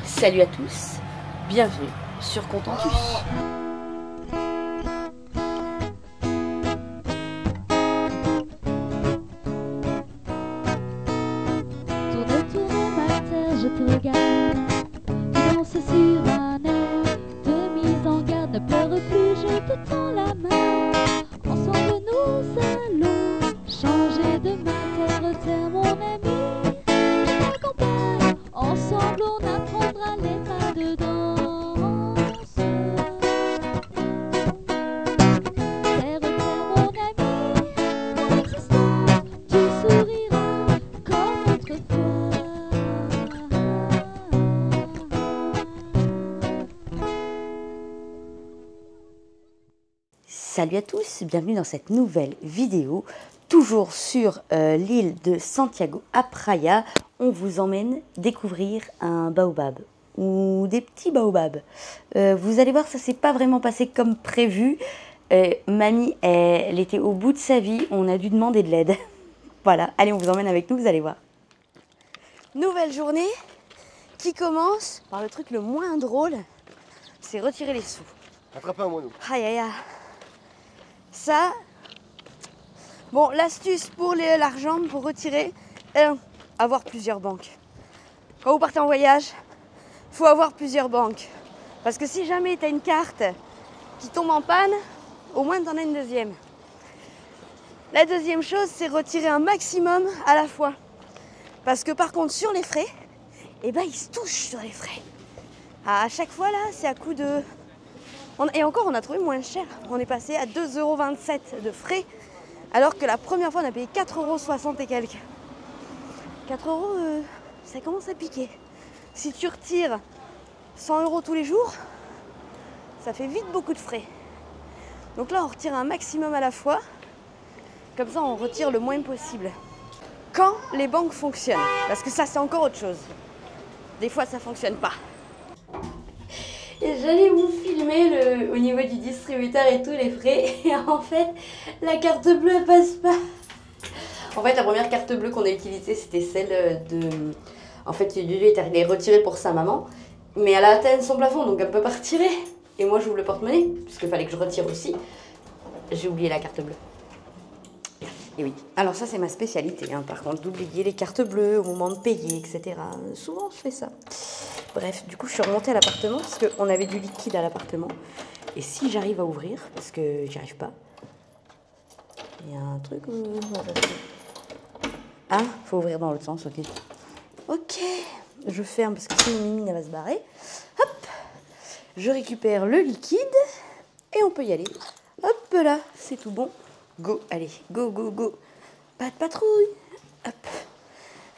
Salut à tous, bienvenue sur Contentus. Tourne, tourne ma terre, je te regarde. Tu danses sur un air de mise en garde. Ne pleure plus, je te tends la main. Ensemble nous allons changer de terre, terre mon ami. Je t'accompagne, ensemble on apprendra les pas de danse. Terre, terre mon ami, mon existence, tu souriras comme autrefois. Salut à tous, bienvenue dans cette nouvelle vidéo, toujours sur l'île de Santiago à Praia. On vous emmène découvrir un baobab ou des petits baobabs. Vous allez voir, ça s'est pas vraiment passé comme prévu. Mamie, elle était au bout de sa vie, on a dû demander de l'aide. Voilà, allez, on vous emmène avec nous, vous allez voir. Nouvelle journée qui commence par le truc le moins drôle, c'est retirer les sous. Attrapez un moineau. Aïe aïe aïe. Ça, bon, l'astuce pour l'argent, pour retirer, avoir plusieurs banques. Quand vous partez en voyage, il faut avoir plusieurs banques. Parce que si jamais tu as une carte qui tombe en panne, au moins tu en as une deuxième. La deuxième chose, c'est retirer un maximum à la fois. Parce que par contre, sur les frais, eh ben, ils se touchent sur les frais. À chaque fois, là, c'est à coup de... Et encore, on a trouvé moins cher. On est passé à 2,27 € de frais, alors que la première fois, on a payé 4,60 € et quelques. 4 €, ça commence à piquer. Si tu retires 100 € tous les jours, ça fait vite beaucoup de frais. Donc là, on retire un maximum à la fois. Comme ça, on retire le moins possible. Quand les banques fonctionnent, parce que ça, c'est encore autre chose. Des fois, ça ne fonctionne pas. Et j'allais vous filmer au niveau du distributeur et tous les frais. Et en fait, la carte bleue, elle passe pas. En fait, la première carte bleue qu'on a utilisée, c'était celle de... En fait, Lulu est allée retirer pour sa maman. Mais elle a atteint son plafond, donc elle ne peut pas retirer. Et moi, j'ouvre le porte-monnaie, puisqu'il fallait que je retire aussi. J'ai oublié la carte bleue. Et oui, alors ça, c'est ma spécialité, hein, par contre, d'oublier les cartes bleues au moment de payer, etc. Souvent, je fais ça. Bref, du coup, je suis remontée à l'appartement parce qu'on avait du liquide à l'appartement. Et si j'arrive à ouvrir, parce que j'y arrive pas, il y a un truc où... Ah, faut ouvrir dans l'autre sens, ok. Ok, je ferme parce que sinon Mimi, elle va se barrer. Hop, je récupère le liquide et on peut y aller. Hop là, c'est tout bon. Go, allez, go, go, go. Pas de patrouille. Hop,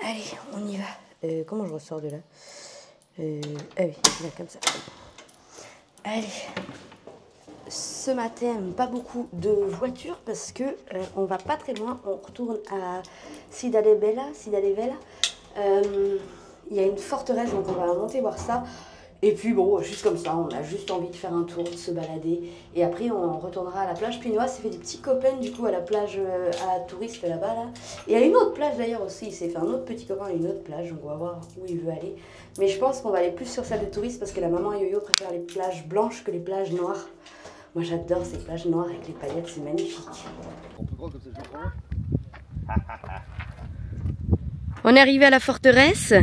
allez, on y va. Comment je ressors de là? Ah oui, là, comme ça. Allez. Ce matin, pas beaucoup de voitures parce que on va pas très loin. On retourne à Cidade Vella. Il y a une forteresse, donc on va monter voir ça. Et puis bon, juste comme ça, on a juste envie de faire un tour, de se balader. Et après, on retournera à la plage. Puis Noah s'est fait des petits copains du coup à la plage à touristes là-bas. Là. Et à une autre plage d'ailleurs aussi. Il s'est fait un autre petit copain à une autre plage. Donc on va voir où il veut aller. Mais je pense qu'on va aller plus sur celle des touristes parce que la maman et Yo-Yo préfèrent les plages blanches que les plages noires. Moi j'adore ces plages noires avec les paillettes, c'est magnifique. On peut prendre comme ça, je prends. On est arrivé à la forteresse.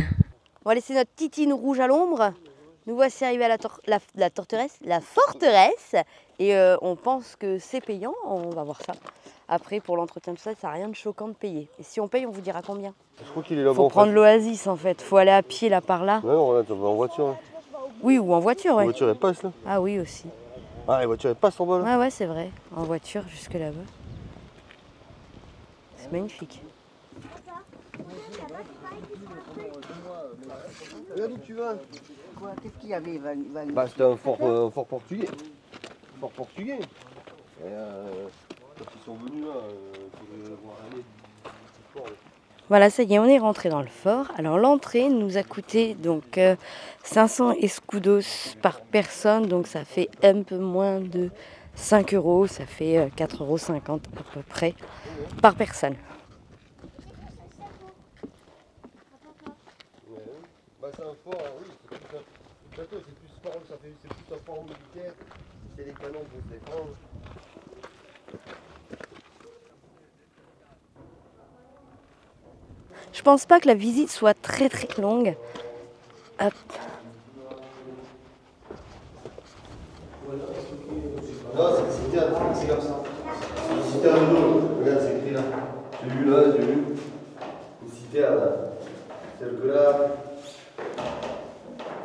On va laisser notre titine rouge à l'ombre. Nous voici arrivés à la forteresse. Et on pense que c'est payant, on va voir ça. Après, pour l'entretien de ça n'a rien de choquant de payer. Et si on paye, on vous dira combien. Je crois qu'il est là-bas. Faut prendre l'oasis en fait, faut aller à pied là par là. Ouais, non, là, tu vas en voiture. Hein. Oui, ou en voiture, ouais. La voiture, elle passe là. Ah oui, aussi. Ah, la voiture, elle passe en bas là. Ouais, ouais, c'est vrai. En voiture jusque là-bas. C'est magnifique. Regarde où tu vas. Quoi? Qu'est-ce qu'il y avait, Val? Bah, c'était un fort portugais. Fort portugais. Et quand ils sont venus là, pour voir aller du fort. Là. Voilà, ça y est, on est rentré dans le fort. Alors l'entrée nous a coûté donc 500 escudos par personne, donc ça fait un peu moins de 5 €, ça fait 4,50 € à peu près par personne. Bah, c'est un fort, oui, c'est plus un château, c'est plus fort, c'est plus un fort militaire. C'est les canons pour se défendre. Je pense pas que la visite soit très longue. Hop. Non, c'est une citerne, c'est comme ça. C'est une citerne d'eau. Regarde, c'est écrit là. J'ai vu là, j'ai vu. Une citerne là. Celle que là.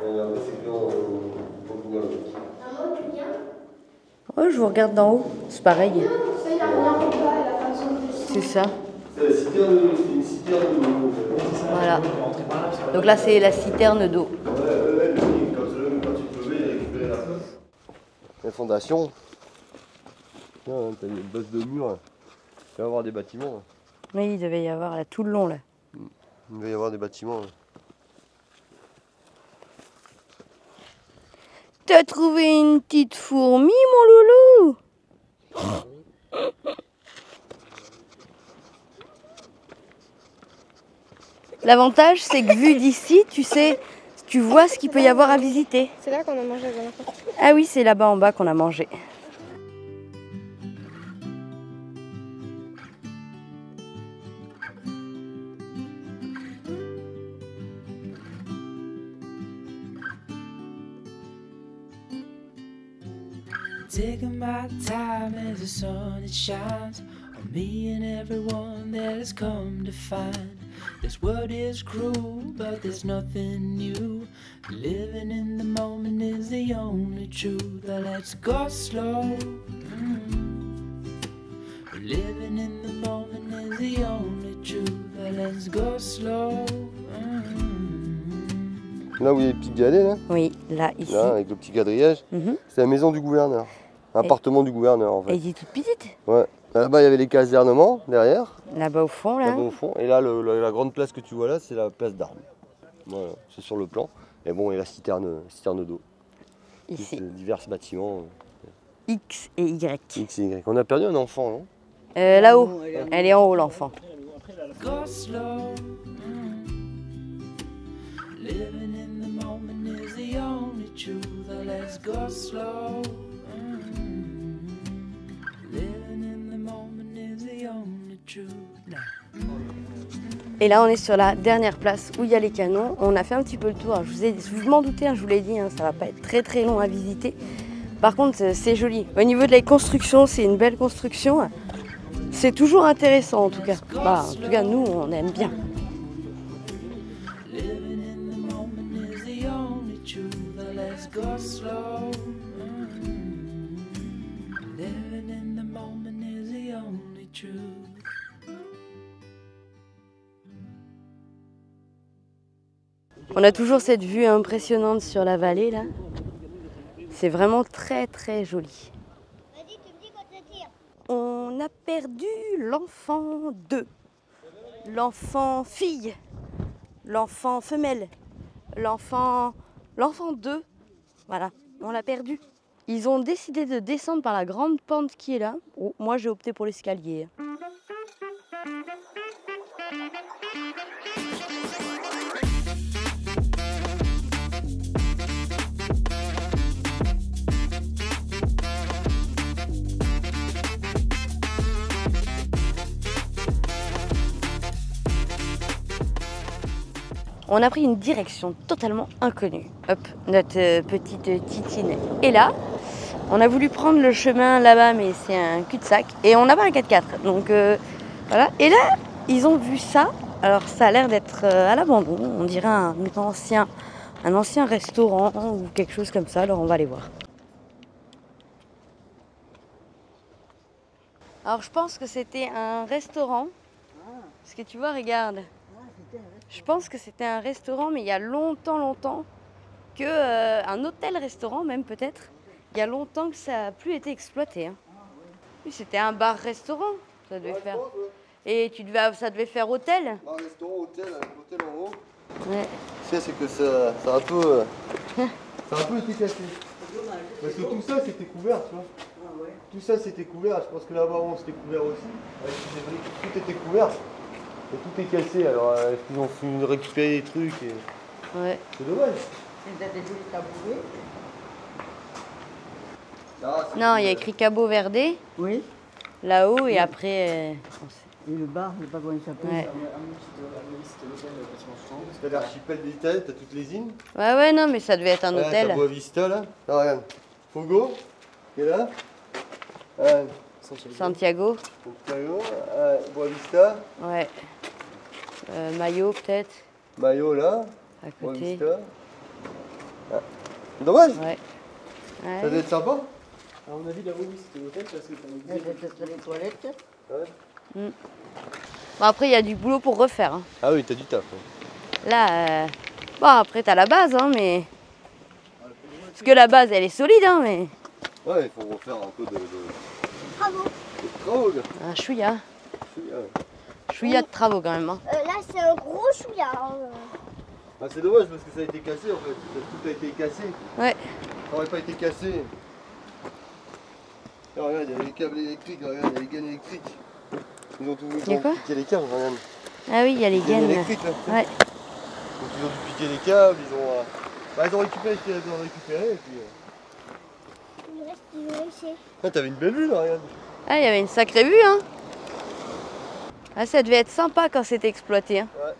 Et après, c'est écrit en Portugal. Oh, je vous regarde d'en haut. C'est pareil. C'est ça. C'est une citerne d'eau. Voilà. Donc là, c'est la citerne d'eau. Ouais, quand tu pleuvais, il récupérait la flotte. Les fondations. T'as une base de mur. Il va y avoir des bâtiments. Oui, il devait y avoir là tout le long là. Il va y avoir des bâtiments. T'as trouvé une petite fourmi, mon loulou? L'avantage, c'est que vu d'ici, tu sais, tu vois ce qu'il peut y avoir à visiter. C'est là qu'on a mangé la dernière fois. Ah oui, c'est là-bas en bas qu'on a mangé. Taking my time as the sun it shines on me and everyone that has come to find this world is cruel, but there's nothing new. Living in the moment is the only truth. But let's go slow. Living in the moment is the only truth. But let's go slow. Là où il y a les petites galets, là, Oui, là, ici. là avec le petit quadrillage, c'est la maison du gouverneur. L'appartement du gouverneur en fait. Elle est toute petite. Ouais. Là-bas, il y avait les casernements derrière. Là-bas au fond, là. Là-bas au fond. Et là, la grande place que tu vois là, c'est la place d'armes. Voilà, c'est sur le plan. Et bon, et la citerne d'eau. Ici. Divers bâtiments. X et Y. X et Y. On a perdu un enfant, non? Là-haut. Elle est en haut, l'enfant. Go slow. Living in the moment is the only truth. Let's go slow. Living in the moment is the only truth. Et là, on est sur la dernière place où il y a les canons. On a fait un petit peu le tour. Je m'en doutais, hein, je vous l'ai dit, hein, ça va pas être très long à visiter. Par contre, c'est joli. Au niveau de la construction, c'est une belle construction. C'est toujours intéressant en tout cas. Bah, en tout cas, nous, on aime bien. Go slow. Living in the moment is the only truth. On a toujours cette vue impressionnante sur la vallée là. C'est vraiment très joli. On a perdu l'enfant 2, l'enfant fille, l'enfant femelle, l'enfant 2. Voilà, on l'a perdu. Ils ont décidé de descendre par la grande pente qui est là. Oh, moi, j'ai opté pour l'escalier. On a pris une direction totalement inconnue. Hop, notre petite titine est là. On a voulu prendre le chemin là-bas, mais c'est un cul-de-sac. Et on n'a pas un 4x4. Donc voilà. Et là, ils ont vu ça. Alors ça a l'air d'être à l'abandon. On dirait un ancien restaurant ou quelque chose comme ça. Alors on va aller voir. Alors je pense que c'était un restaurant. Parce que tu vois, regarde. Je pense que c'était un restaurant, mais il y a longtemps que un hôtel-restaurant même peut-être. Il y a longtemps que ça n'a plus été exploité. Hein. Oui, c'était un bar-restaurant, ça devait faire. Et ça devait faire hôtel. Bar-restaurant, hôtel, avec l'hôtel en haut. Ouais. C'est que ça a un peu été cassé. Parce que tout ça c'était couvert, tu vois. Tout ça c'était couvert. Je pense que là-bas c'était couvert aussi. Avec les briques, tout était couvert. Et tout est cassé, alors ils ont récupéré des trucs et Ouais. C'est dommage. C'est des jolis tabourets. Ah, Non, il y a écrit Cabo Verde Oui. là-haut et après. Et le bar, je sais pas comment il s'appelle. Ouais. T'as l'archipel d'Italie, t'as toutes les îles. Ouais, non, mais ça devait être un Ouais, hôtel. t'as Boa Vista là. Ah, regarde. Fogo, qui est là. Santiago. Santiago, Boa Vista. Ouais. Mayo, peut-être, Mayo là. à Boa côté. Vista. Ah. Dommage. Ouais. Ça doit être sympa. À mon avis, là-haut, oui, c'était l'hôtel parce que t'as Il y a les toilettes. Ouais. Bon, après, il y a du boulot pour refaire. Hein. Ah oui, t'as du taf. Là, bon, après, t'as la base, hein, mais. Parce que la base, elle est solide, hein, mais. Ouais, il faut refaire un peu de Travaux. travaux, gars. Un chouïa. Ouais. Chouïa de travaux, quand même. Hein. Là, c'est un gros chouïa. Ah, c'est dommage parce que ça a été cassé en fait. Tout a été cassé. Ouais. Ça aurait pas été cassé. Ah, regarde, il y a les câbles électriques, regarde, il y a les gaines électriques. Ils ont tout Il y a quoi piqué les câbles, regarde. Ah oui, il y a les Les gaines gaines. électriques là. Ouais. Donc ils ont dû piquer les câbles, ils ont. Ils ont récupéré ce qu'ils avaient récupéré et puis. Il reste du laisser. Ah, t'avais une belle vue là, regarde. Ah, il y avait une sacrée vue, hein. Ah, ça devait être sympa quand c'était exploité. Hein. Ouais.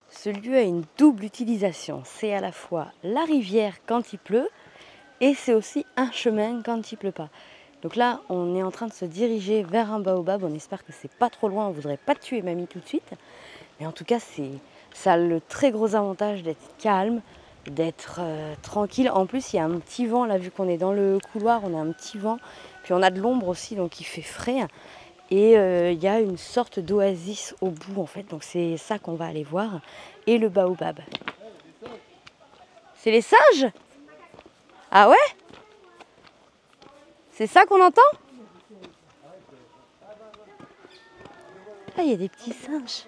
Ce lieu a une double utilisation. C'est à la fois la rivière quand il pleut et c'est aussi un chemin quand il pleut pas. Donc là, on est en train de se diriger vers un baobab. On espère que c'est pas trop loin. On voudrait pas tuer mamie tout de suite. Mais en tout cas, ça a le très gros avantage d'être calme, d'être tranquille. En plus, il y a un petit vent. Là, vu qu'on est dans le couloir, on a un petit vent. Puis on a de l'ombre aussi, donc il fait frais. Et il y a une sorte d'oasis au bout, en fait. Donc c'est ça qu'on va aller voir. Et le baobab. C'est les singes? Ah ouais? C'est ça qu'on entend? Ah, il y a des petits singes.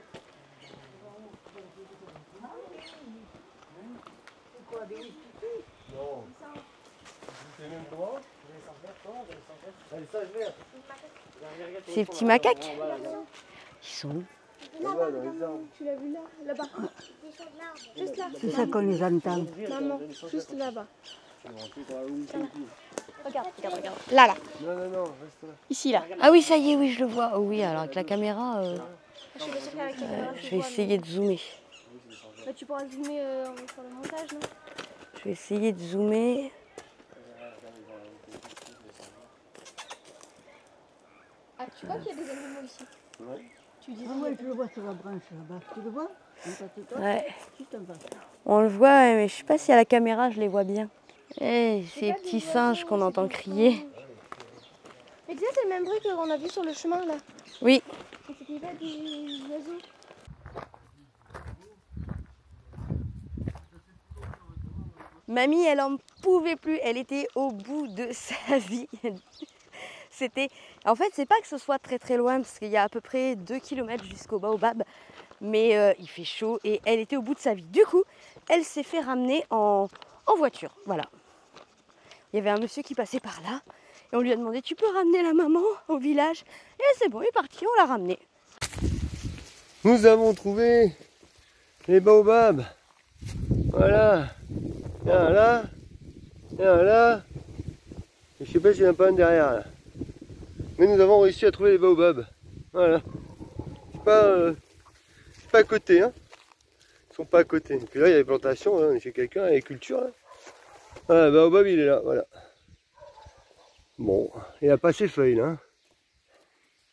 Ces petits macaques? Ils sont où? Tu l'as vu là, là-bas. Juste là. C'est ça qu'on les entend. Maman, juste là-bas. Regarde. Là. Non, reste là. Ici, là. Ah oui, ça y est, oui, je le vois. Oh oui, alors avec la caméra, Je suis pas sûre qu'avec la caméra, je vais essayer de zoomer. Bah, tu pourras zoomer sur le montage, non? Je vais essayer de zoomer. Ah, tu vois qu'il y a des animaux ici? Ouais. Tu disais. Ah ouais, je le vois sur la branche là-bas. Tu le vois? En face de toi, Ouais. juste en face. On le voit, ouais, mais je sais pas si à la caméra je les vois bien. Eh, ces petits singes qu'on entend crier. Mais tu sais, c'est le même bruit qu'on a vu sur le chemin là. Oui. C'était pas des oiseaux. Mamie, elle en pouvait plus. Elle était au bout de sa vie. C'était. En fait, c'est pas que ce soit très très loin, parce qu'il y a à peu près 2 km jusqu'au baobab. Mais il fait chaud et elle était au bout de sa vie. Du coup, elle s'est fait ramener en voiture. Voilà. Il y avait un monsieur qui passait par là. Et on lui a demandé, tu peux ramener la maman au village? Et c'est bon, il est parti, on l'a ramené. Nous avons trouvé les baobabs. Voilà. Il y en a là. Il y en a là. Et je sais pas s'il y en a pas un derrière là. Mais nous avons réussi à trouver les baobabs. Voilà. C'est pas à côté, hein. Ils sont pas à côté. Et puis là, il y a les plantations, là. On est chez quelqu'un, les cultures là. Voilà, le baobab il est là, voilà. Bon, il a pas ses feuilles là.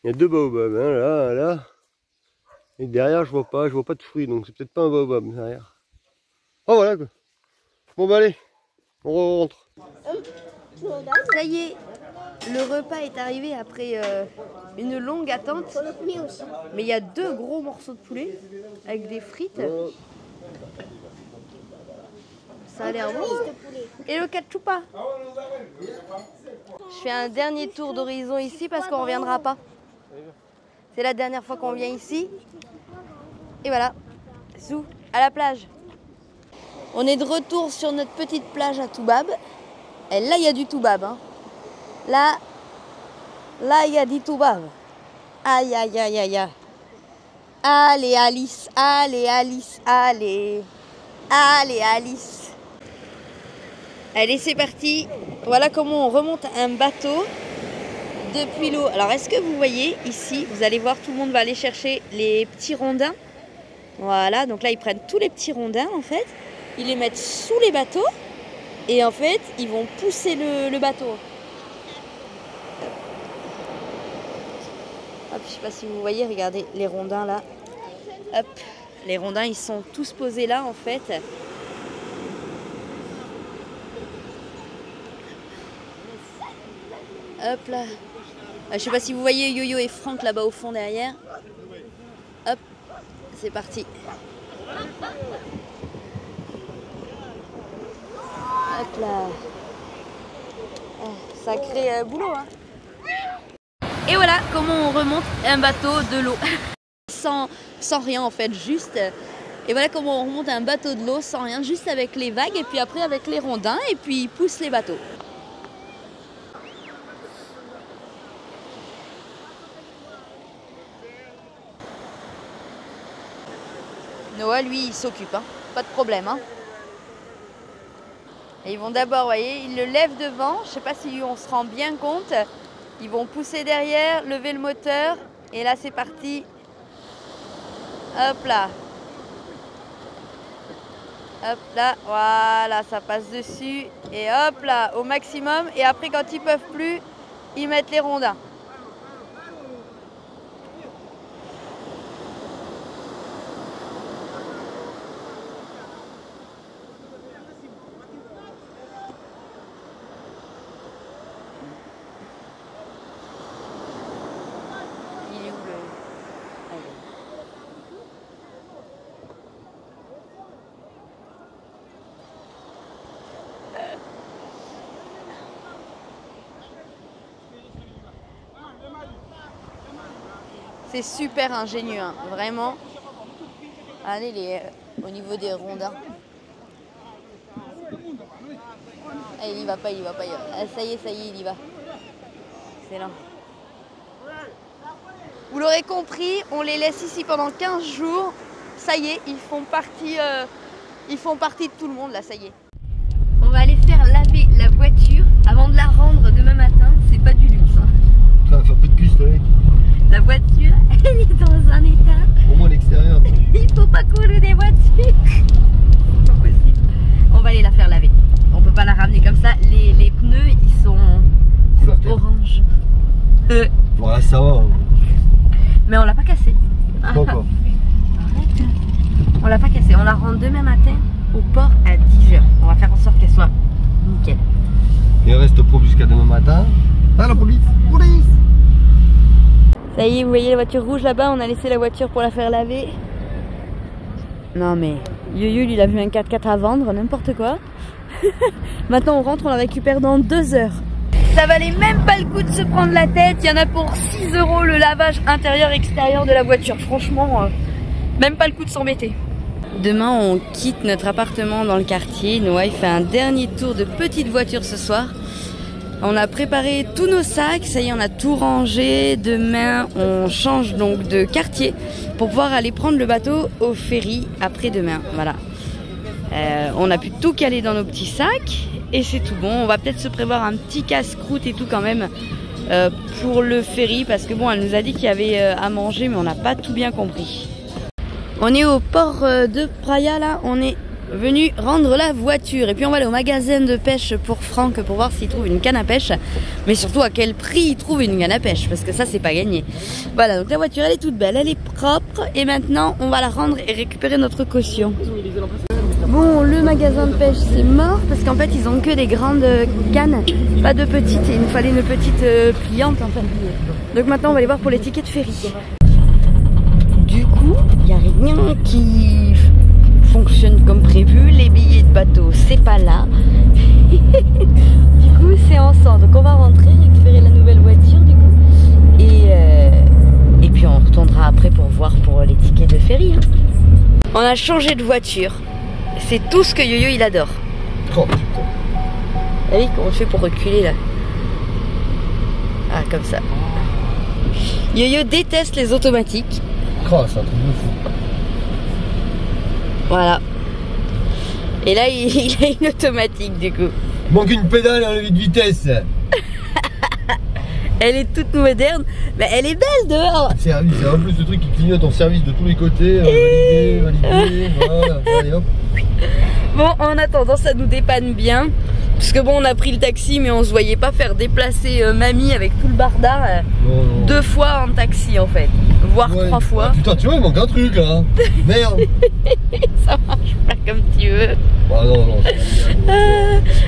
Il y a 2 baobabs, hein, là. Et derrière, je vois pas de fruits, donc c'est peut-être pas un baobab derrière. Oh voilà quoi. Bon bah allez, on rentre. Ça y est, le repas est arrivé après une longue attente. Mais il y a 2 gros morceaux de poulet avec des frites. Ça a l'air bon. Et le ketchupa. Je fais un dernier tour d'horizon ici parce qu'on ne reviendra pas. C'est la dernière fois qu'on vient ici. Et voilà, zou, à la plage. On est de retour sur notre petite plage à Toubab. Et là, il y a du Toubab. Hein. Là, il y a du Toubab. Aïe, aïe, aïe, aïe, aïe. Allez Alice, allez Alice, allez. Allez Alice. Allez, c'est parti. Voilà comment on remonte un bateau depuis l'eau. Alors, est-ce que vous voyez ici, vous allez voir, tout le monde va aller chercher les petits rondins. Voilà, donc là, ils prennent tous les petits rondins, en fait. Ils les mettent sous les bateaux. Et en fait, ils vont pousser le bateau. Hop, je sais pas si vous voyez, regardez les rondins là. Hop, les rondins, ils sont tous posés là, en fait. Hop là. Je sais pas si vous voyez Yo-Yo et Franck là-bas au fond derrière. Hop, c'est parti. Hop là. Sacré boulot, hein. Et voilà comment on remonte un bateau de l'eau. sans rien en fait, juste. Et voilà comment on remonte un bateau de l'eau sans rien, juste avec les vagues et puis après avec les rondins et puis ils poussent les bateaux. Noah, lui, il s'occupe, hein. Pas de problème. Hein. Et ils vont d'abord, vous voyez, ils le lèvent devant. Je sais pas si on se rend bien compte. Ils vont pousser derrière, lever le moteur. Et là, c'est parti. Hop là. Hop là, voilà, ça passe dessus. Et hop là, au maximum. Et après, quand ils peuvent plus, ils mettent les rondins. C'est super ingénieux, hein, vraiment. Allez, au niveau des rondins. Ah, il y va pas, il y va pas. Ah, ça y est, il y va. Excellent. Vous l'aurez compris, on les laisse ici pendant 15 jours. Ça y est, ils font partie de tout le monde, là, ça y est. On va aller faire laver la voiture avant de la rendre demain matin. C'est pas du luxe. Hein. Ça va faire peu de cuisse, mec. La voiture, elle est dans un état. Au moins l'extérieur. Il faut pas qu'on loue des voitures. C'est pas possible. On va aller la faire laver. On peut pas la ramener comme ça. Les pneus, ils sont orange. Voilà, ça va. Hein. Mais on l'a pas cassé. Pas encore. Arrête. On l'a pas cassé. On la rend demain matin au port à 10 h. On va faire en sorte qu'elle soit nickel. Et on reste propre jusqu'à demain matin. Ah, la police. Police. Ça y est, vous voyez la voiture rouge là-bas, on a laissé la voiture pour la faire laver. Non mais, Yo-Yo, il a vu un 4x4 à vendre, n'importe quoi. Maintenant on rentre, on la récupère dans 2 heures. Ça valait même pas le coup de se prendre la tête, il y en a pour 6 € le lavage intérieur-extérieur de la voiture. Franchement, même pas le coup de s'embêter. Demain on quitte notre appartement dans le quartier. Noah il fait un dernier tour de petite voiture ce soir. On a préparé tous nos sacs, ça y est, on a tout rangé. Demain, on change donc de quartier pour pouvoir aller prendre le bateau au ferry après-demain. Voilà. On a pu tout caler dans nos petits sacs et c'est tout bon. On va peut-être se prévoir un petit casse-croûte et tout quand même pour le ferry parce que bon, elle nous a dit qu'il y avait à manger mais on n'a pas tout bien compris. On est au port de Praia là, on est venu rendre la voiture et puis on va aller au magasin de pêche pour Franck pour voir s'il trouve une canne à pêche, mais surtout à quel prix il trouve une canne à pêche parce que ça c'est pas gagné. Voilà, donc la voiture elle est toute belle, elle est propre et maintenant on va la rendre et récupérer notre caution. Bon, le magasin de pêche c'est mort parce qu'en fait ils ont que des grandes cannes, pas de petites, et il nous fallait une petite pliante en fait. Donc maintenant on va aller voir pour les tickets de ferry. Du coup, il n'y a rien qui fonctionne comme prévu, les billets de bateau c'est pas là. Du coup c'est ensemble, donc on va rentrer, récupérer la nouvelle voiture du coup et puis on retournera après pour voir pour les tickets de ferry. Hein. On a changé de voiture, c'est tout ce que Yo-Yo il adore. Oh putain. Ah oui, comment on fait pour reculer là? Ah comme ça. Yo-Yo déteste les automatiques. crasse, un truc de fou. Voilà. Et là, il a une automatique du coup. Manque une pédale à levier de vitesse. Elle est toute moderne, mais elle est belle dehors. C'est en plus le truc qui clignote en service de tous les côtés. Validé, voilà, allez hop. Bon, en attendant, ça nous dépanne bien. Parce que bon, on a pris le taxi, mais on se voyait pas faire déplacer mamie avec tout le bardard. Non. 2 fois en taxi en fait, voire 3 fois. Ah, putain, tu vois, il manque un truc là. Merde. Ça marche pas comme tu veux. Ah non,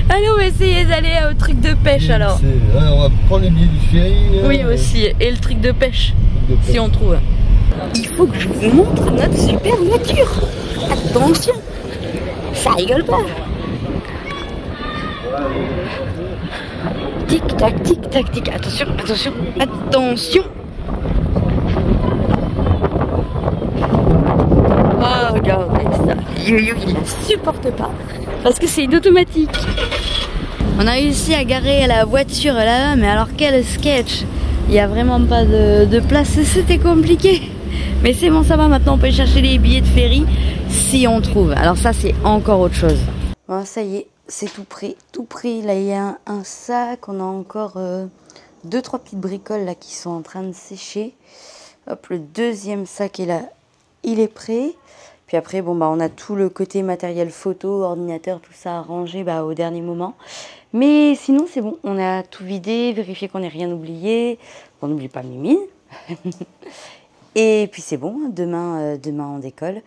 Allez, on va essayer d'aller au truc de pêche alors. Ouais, on va prendre les billets du ferry. Oui, aussi. Et le truc de pêche, si on trouve. Il faut que je vous montre notre super voiture. Attention, ça rigole pas. Tic tac, tic tac, tic. Attention, attention, attention. Oh, regardez ça. Yo-yo, il ne supporte pas. Parce que c'est une automatique. On a réussi à garer la voiture là, mais alors quel sketch. Il n'y a vraiment pas de place. C'était compliqué. Mais c'est bon, ça va. Maintenant, on peut chercher les billets de ferry si on trouve. Alors ça, c'est encore autre chose. Bon, ça y est. C'est tout prêt, tout prêt. Là, il y a un sac. On a encore 2-3 petites bricoles là qui sont en train de sécher. Hop, le deuxième sac est là. Il est prêt. Puis après, bon, bah, on a tout le côté matériel photo, ordinateur, tout ça rangé au dernier moment. Mais sinon, c'est bon. On a tout vidé, vérifié qu'on n'ait rien oublié. On n'oublie pas Mimine. Et puis c'est bon. Demain, on décolle.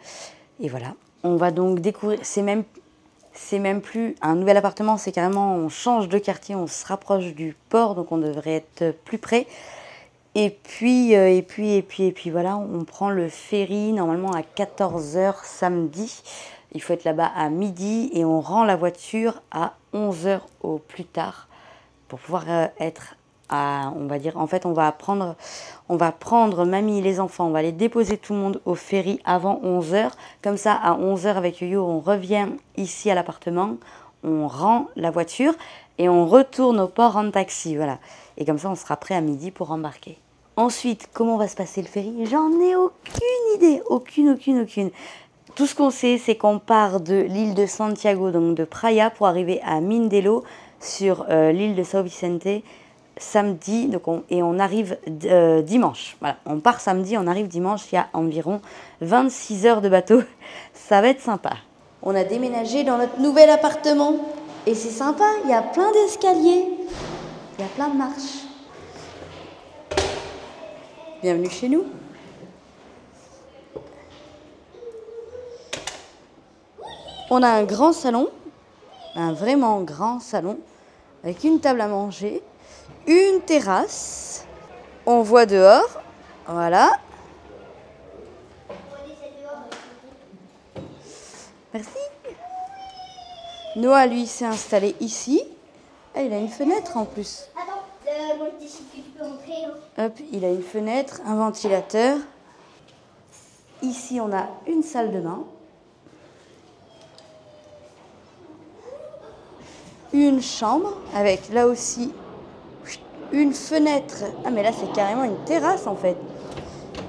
Et voilà. On va donc découvrir. C'est même plus un nouvel appartement, c'est carrément on change de quartier, on se rapproche du port, donc on devrait être plus près. Et puis voilà, on prend le ferry normalement à 14 h samedi. Il faut être là-bas à midi et on rend la voiture à 11 h au plus tard pour pouvoir être à, on va dire, en fait on va prendre mamie et les enfants, on va les déposer tout le monde au ferry avant 11 h. Comme ça, à 11 h avec Yo-Yo, on revient ici à l'appartement, on rend la voiture et on retourne au port en taxi, voilà. Et comme ça, on sera prêt à midi pour embarquer. Ensuite, comment va se passer le ferry? J'en ai aucune idée, aucune. Tout ce qu'on sait, c'est qu'on part de l'île de Santiago, donc de Praia, pour arriver à Mindelo, sur l'île de São Vicente, samedi, donc on arrive dimanche. Voilà, on part samedi, on arrive dimanche, il y a environ 26 heures de bateau. Ça va être sympa. On a déménagé dans notre nouvel appartement. Et c'est sympa, il y a plein d'escaliers. Il y a plein de marches. Bienvenue chez nous. On a un grand salon, un vraiment grand salon, avec une table à manger, une terrasse. On voit dehors, voilà. Merci. Noah, lui, s'est installé ici. Ah, il a une fenêtre en plus. Attends, moi je dis que tu peux entrer. Hein. Hop, il a une fenêtre, un ventilateur. Ici, on a une salle de bain. Une chambre avec là aussi une fenêtre. Ah, mais là, c'est carrément une terrasse en fait.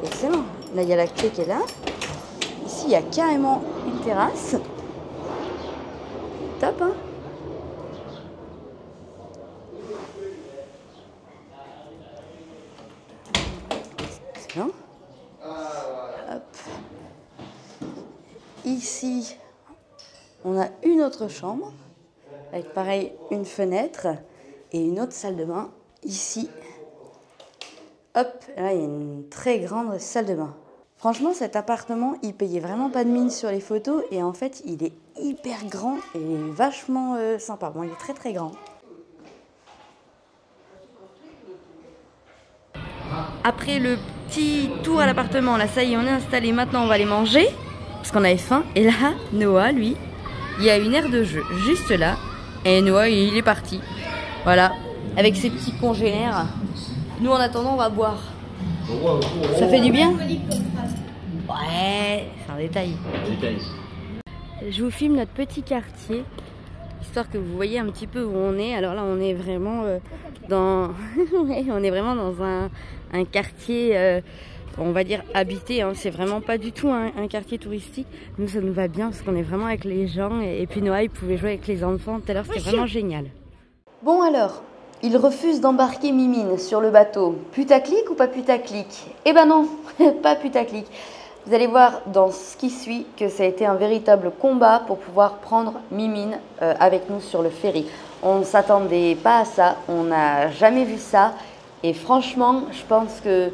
Excellent. Là, il y a la clé qui est là. Ici, il y a carrément une terrasse. Top, hein? Excellent. Hop. Ici, on a une autre chambre. Avec pareil une fenêtre et une autre salle de bain. Ici, hop, là il y a une très grande salle de bain. Franchement, cet appartement, il payait vraiment pas de mine sur les photos et en fait, il est hyper grand et vachement sympa. Bon, il est très très grand. Après le petit tour à l'appartement, là ça y est, on est installé. Maintenant, on va aller manger parce qu'on avait faim. Et là, Noah, lui, il y a une aire de jeu juste là. Et Noah, il est parti. Voilà, avec ses petits congénères. Nous, en attendant, on va boire. Ça fait du bien? Ouais, c'est un détail. Je vous filme notre petit quartier, histoire que vous voyez un petit peu où on est. Alors là, on est vraiment dans... ouais, on est vraiment dans un quartier on va dire habité, hein. C'est vraiment pas du tout un quartier touristique. Nous ça nous va bien parce qu'on est vraiment avec les gens et puis Noah il pouvait jouer avec les enfants tout à l'heure, c'était vraiment génial. Bon alors, il refuse d'embarquer Mimine sur le bateau. Putaclic ou pas putaclic? Eh ben non, pas putaclic. Vous allez voir dans ce qui suit que ça a été un véritable combat pour pouvoir prendre Mimine avec nous sur le ferry. On ne s'attendait pas à ça, on n'a jamais vu ça. Et franchement, je pense que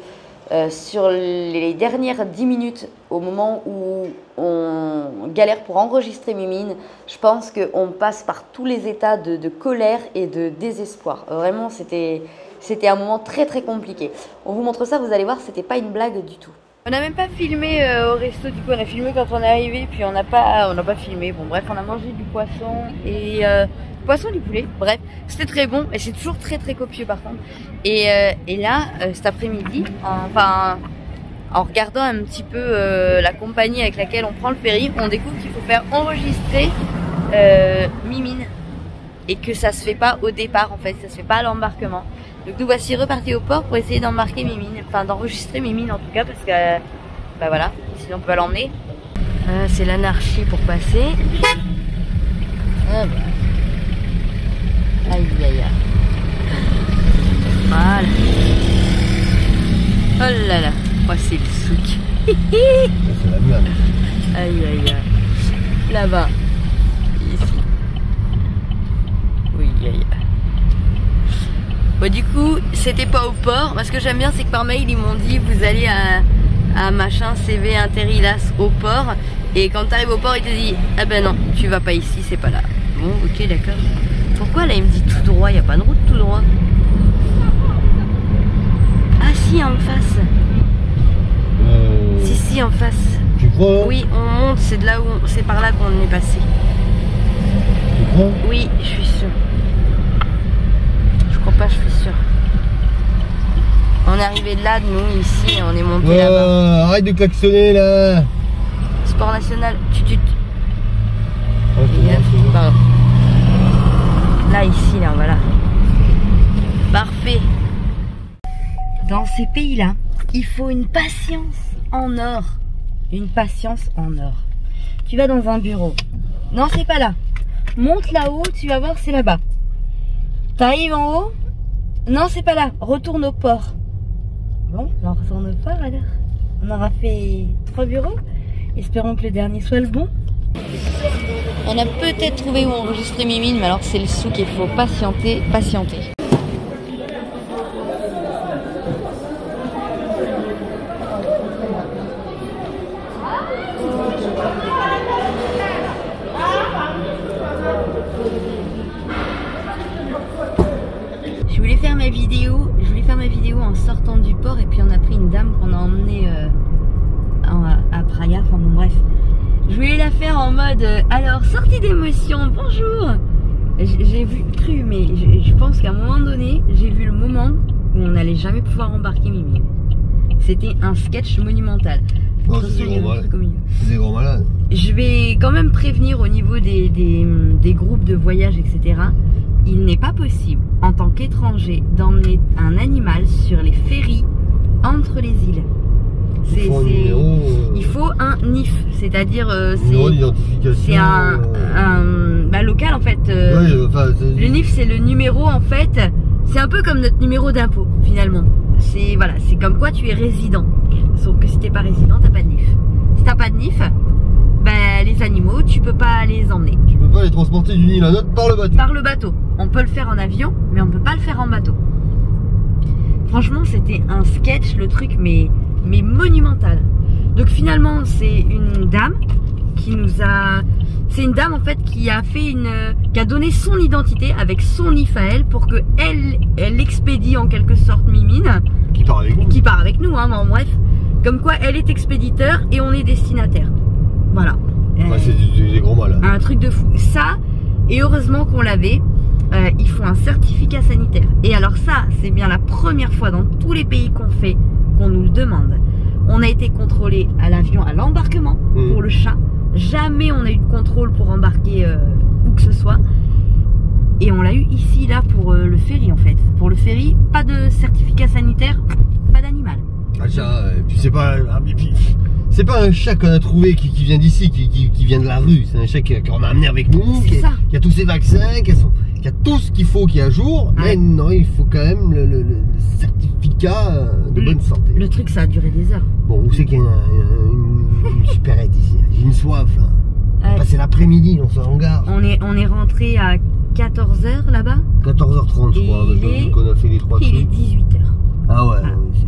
sur les dernières 10 minutes, au moment où on galère pour enregistrer Mimine, je pense qu'on passe par tous les états de colère et de désespoir. Vraiment, c'était un moment très très compliqué. On vous montre ça, vous allez voir, c'était pas une blague du tout. On n'a même pas filmé au resto, du coup on a filmé quand on est arrivé, puis on n'a pas filmé. Bon bref, on a mangé du poisson et du poulet, bref, c'était très bon et c'est toujours très très copieux par contre. Et là, cet après-midi, en regardant un petit peu la compagnie avec laquelle on prend le ferry, on découvre qu'il faut faire enregistrer Mimine et que ça se fait pas au départ en fait, ça se fait pas à l'embarquement. Donc nous voici repartis au port pour essayer d'embarquer Mimine, enfin d'enregistrer Mimine en tout cas parce que bah voilà, sinon on peut pas l'emmener. C'est l'anarchie pour passer. Ah bah. Aïe aïe aïe. Voilà. Oh là là. Oh c'est le souk. C'est la merde. Aïe aïe aïe. Là-bas. Ici. Oui aïe aïe. Bon du coup c'était pas au port. Moi ce que j'aime bien c'est que par mail ils m'ont dit vous allez à machin CV Interilas au port. Et quand t'arrives au port il te dit ah ben non tu vas pas ici c'est pas là. Bon ok d'accord. Pourquoi là il me dit tout droit, il n'y a pas de route tout droit? Ah si en face. Si en face. Tu crois? Oui on monte, c'est de là où c'est par là qu'on est passé. Tu crois? Oui je suis sûre. Je crois pas, je suis sûre. On est arrivé de là, de nous ici, et on est monté là-bas. Arrête de klaxonner là. Sport national, tu. Pardon. Là, ici, là, voilà. Parfait. Dans ces pays-là, il faut une patience en or. Une patience en or. Tu vas dans un bureau. Non, c'est pas là. Monte là-haut, tu vas voir, c'est là-bas. T'arrives en haut. Non, c'est pas là. Retourne au port. Bon, on retourne au port alors. On aura fait 3 bureaux. Espérons que le dernier soit le bon. On a peut-être trouvé où enregistrer Mimine, mais alors c'est le souk, il faut patienter. Je voulais faire ma vidéo en sortant du port et puis on a pris une dame qu'on a emmenée à Praia, enfin bon bref. Je voulais la faire en mode alors sortie d'émotion, bonjour. J'ai cru mais je pense qu'à un moment donné j'ai vu le moment où on n'allait jamais pouvoir embarquer Mimi. C'était un sketch monumental. Non, c'est des grands malades. Je vais quand même prévenir au niveau des groupes de voyage etc. Il n'est pas possible en tant qu'étranger d'emmener un animal sur les ferries entre les îles. Il faut un NIF, c'est-à-dire c'est un local en fait. Le NIF c'est le numéro en fait, c'est un peu comme notre numéro d'impôt finalement. C'est voilà, c'est comme quoi tu es résident. Sauf que si t'es pas résident, t'as pas de NIF. Si t'as pas de NIF, les animaux tu peux pas les emmener. Tu peux pas les transporter d'une île à l'autre par le bateau. Par le bateau. On peut le faire en avion, mais on peut pas le faire en bateau. Franchement, c'était un sketch, le truc, mais monumental. Donc finalement, c'est une dame qui nous a... C'est une dame en fait qui a donné son identité avec son NIF à elle pour que elle expédie en quelque sorte Mimine. Qui part avec nous. Qui part avec nous, hein, en bref. Comme quoi elle est expéditeur et on est destinataire. Voilà. C'est des gros malades. Un truc de fou. Ça, et heureusement qu'on l'avait. Il faut un certificat sanitaire. Et alors ça, c'est bien la première fois dans tous les pays qu'on fait qu'on nous le demande. On a été contrôlé à l'avion, à l'embarquement pour le chat. Jamais on a eu de contrôle pour embarquer où que ce soit. Et on l'a eu ici, là, pour le ferry en fait. Pour le ferry, pas de certificat sanitaire, pas d'animal. Un chat, puis c'est pas... C'est pas un chat qu'on a trouvé qui vient d'ici, qui vient de la rue. C'est un chat qu'on a amené avec nous, qui a tous ses vaccins, qui a tout ce qu'il faut, qui est à jour. Mais non, il faut quand même le certificat de bonne santé. Le truc, ça a duré des heures. Bon, où c'est qu'il y a une supérette ici? J'ai une soif là. On a passé l'après-midi dans ce hangar. On est rentré à 14h là-bas. 14h30 je crois, donc on a fait les 3 trucs. Il est 18h. Ah ouais,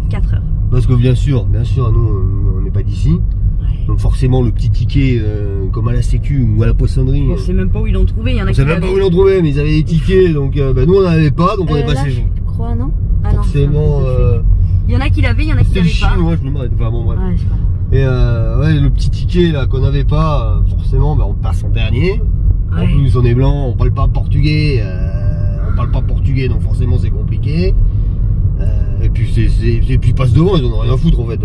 4h. Parce que bien sûr, nous on n'est pas d'ici. Ouais. Donc forcément le petit ticket comme à la sécu ou à la poissonnerie. On sait même pas où ils l'ont trouvé. Il y en a on sait même pas où ils l'ont trouvé, mais ils avaient des tickets, donc nous on n'en avait pas, donc on est passé. Je crois, non? Ah forcément. Il y en a qui l'avaient, il y en a qui l'avaient pas. Moi je me demande, enfin bon bref. Ouais, c'est pas grave. Et ouais, le petit ticket là qu'on n'avait pas, forcément on passe en dernier. Ouais. En plus on est blanc, on parle pas portugais, donc forcément c'est compliqué. Et puis passe devant, ils en ont rien à foutre en fait.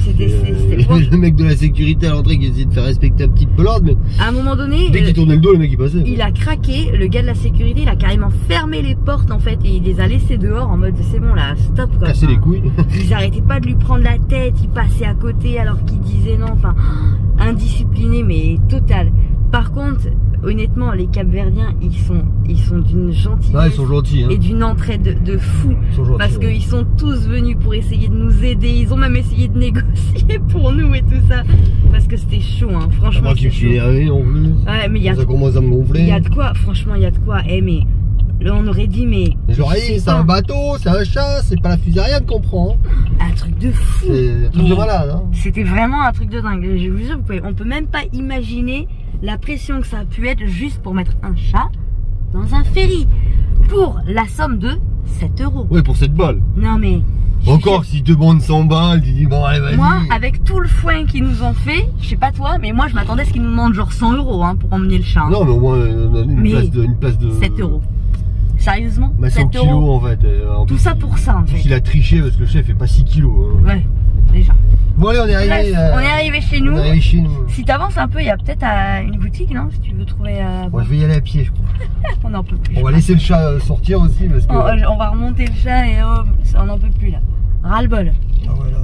Le mec de la sécurité à l'entrée qui essayait de faire respecter un petit peu l'ordre, mais à un moment donné, dès qu'il tournait le dos, le mec il passait. Il a craqué, le gars de la sécurité, il a carrément fermé les portes en fait et il les a laissés dehors en mode c'est bon là, stop quoi. Casser les couilles. Ils arrêtaient pas de lui prendre la tête, il passait à côté alors qu'il disait non, enfin indiscipliné mais total. Par contre, honnêtement, les Capverdiens, ils sont d'une gentillesse ils sont gentils, hein. Et d'une entraide de fou. Parce qu'ils sont tous venus pour essayer de nous aider. Ils ont même essayé de négocier pour nous et tout ça. Parce que c'était chaud, hein. Franchement. Moi qui me suis énervé en plus. Ouais, mais ça commence à me gonfler. Il y a de quoi, franchement, il y a de quoi. Mais là, on aurait dit, mais. J'aurais dit, c'est un bateau, c'est un chat, c'est pas la fusariade qu'on prend. Un truc de fou. C'est un truc de malade, hein. C'était vraiment un truc de dingue. Je vous jure, on peut même pas imaginer la pression que ça a pu être juste pour mettre un chat dans un ferry pour la somme de 7 €. Ouais, pour 7 balles. Non mais... Encore si te demandent 100 balles, tu dis bon allez vas-y. Moi, avec tout le foin qu'ils nous ont fait, je sais pas toi, mais moi je m'attendais à ce qu'ils nous demandent genre 100 € hein, pour emmener le chat. Hein. Non mais au moins une place de 7 €. Sérieusement, bah, 100 kilos en fait. Tout ça pour ça en fait. Il a triché parce que le chef fait pas 6 kilos. Hein. Ouais, déjà. Bon allez, on est arrivé. Bref, on est arrivé chez nous. On est arrivé chez nous. Si t'avances un peu, il y a peut-être une boutique, non? Si tu veux trouver. Bon, je vais y aller à pied, je crois. On n'en peut plus. On va laisser le chat sortir aussi parce que. On va remonter le chat et on n'en peut plus là. Ras-le-bol. Ah voilà.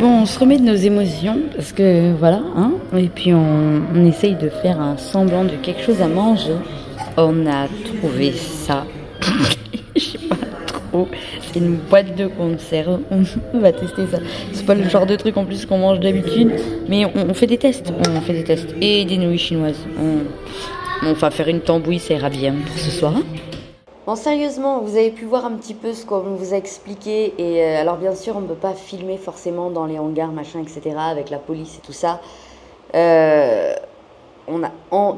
Bon, on se remet de nos émotions parce que voilà, hein. Et puis on essaye de faire un semblant de quelque chose à manger. On a trouvé ça. Je sais pas trop. C'est une boîte de conserve. On va tester ça. C'est pas le genre de truc en plus qu'on mange d'habitude. Mais on fait des tests. On fait des tests. Et des nouilles chinoises. On va faire une tambouille, ça ira bien pour ce soir. Bon, sérieusement, vous avez pu voir un petit peu ce qu'on vous a expliqué. Et alors, bien sûr, on ne peut pas filmer forcément dans les hangars, machin, etc. avec la police et tout ça. On n'a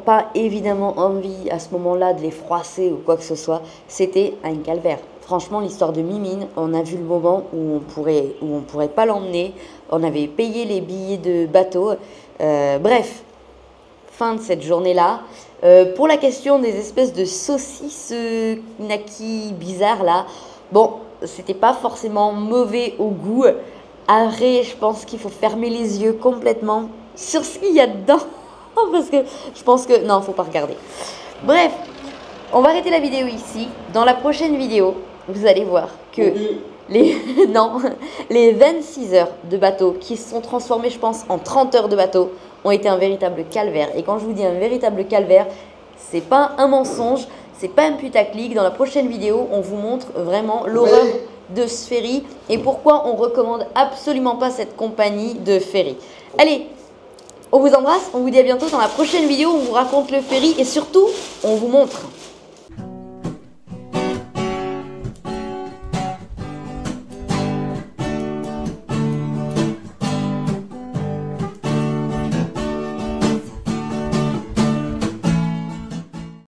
pas évidemment envie à ce moment-là de les froisser ou quoi que ce soit. C'était un calvaire. Franchement, l'histoire de Mimine, on a vu le moment où on pourrait pas l'emmener. On avait payé les billets de bateau. Bref, fin de cette journée-là. Pour la question des espèces de saucisses knacky bizarres là, bon, c'était pas forcément mauvais au goût. Après, je pense qu'il faut fermer les yeux complètement sur ce qu'il y a dedans. Parce que je pense que... Non, faut pas regarder. Bref, on va arrêter la vidéo ici. Dans la prochaine vidéo, vous allez voir que les 26 heures de bateau qui se sont transformées, je pense, en 30 heures de bateau ont été un véritable calvaire. Et quand je vous dis un véritable calvaire, c'est pas un mensonge, c'est pas un putaclic. Dans la prochaine vidéo, on vous montre vraiment l'horreur de ce ferry et pourquoi on recommande absolument pas cette compagnie de ferry. Allez, on vous embrasse, on vous dit à bientôt dans la prochaine vidéo, on vous raconte le ferry et surtout, on vous montre.